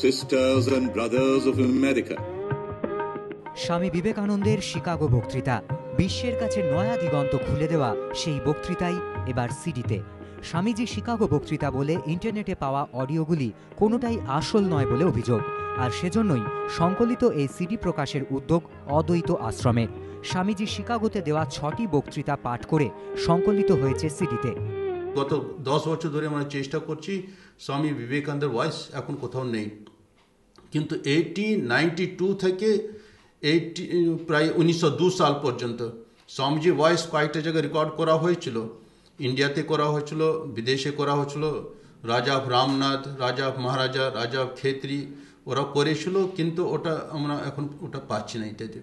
sisters and brothers of America. স্বামী বিবেকানন্দের Chicago বক্তৃতা, বিশ্বের কাছে নয়া দিগন্ত খুলে দেওয়া সেই বক্তৃতাই এবার সিডিতে। স্বামীজি শিকাগো বক্তৃতা বলে ইন্টারনেটে পাওয়া অডিওগুলি কোনোটাই আসল নয় বলে অভিযোগ, আর সেজন্যই সংকলিত এই সিডি প্রকাশের উদ্যোগ অদ্বৈত আশ্রমের। স্বামীজি শিকাগোতে দেওয়া 6টি বক্তৃতা পাঠ করে সংকলিত হয়েছে সিডিতে। গত 10 বছর ধরে আমরা চেষ্টা করছি, স্বামী বিবেকানন্দের ভয়েস এখন কোথাও নেই, কিন্তু 1892 থেকে প্রায় 1902 সাল পর্যন্ত স্বামীজি ভয়েস কয়েকটা জায়গায় রেকর্ড করা হয়েছিল। ইন্ডিয়াতে করা হয়েছিল, বিদেশে করা হয়েছিল, রাজা রামনাথ, রাজা মহারাজা, রাজা খেত্রী ওরা করেছিল, কিন্তু আমরা এখন পাচ্ছি না। এটাতে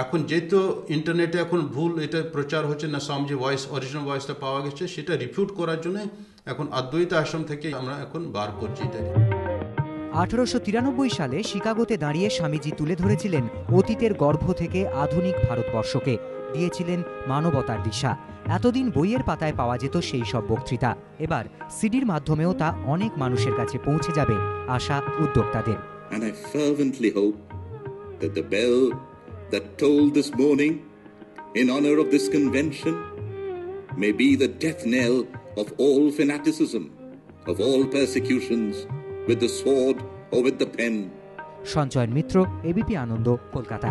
এখন যেহেতু ইন্টারনেটে এখন ভুল এটা প্রচার হচ্ছে না, স্বামীজি ভয়েস অরিজিনাল ভয়েসটা পাওয়া গেছে, সেটা রিফিউট করার জন্য এখন অদ্বৈত আশ্রম থেকে আমরা এখন বার করছি এটাকে। 1893 সালে শিকাগোতে দাঁড়িয়ে স্বামীজি তুলে ধরেছিলেন অতীতের গর্ভ থেকে আধুনিক ভারতবর্ষকে, দিয়েছিলেন মানবতার দিশা। এতদিন বইয়ের পাতায় পাওয়া যেত সেই সব বক্তৃতা, এবার সিডির মাধ্যমেও তা অনেক মানুষের কাছে পৌঁছে যাবে, আশা উদ্যোক্তাদের। And I fervently hope that the bell that tolled this morning in honor of this convention may be the death knell of all fanaticism, of all persecutions, with the sword or with the pen. Sanchayan Mitra, ABP Ananda, Kolkata.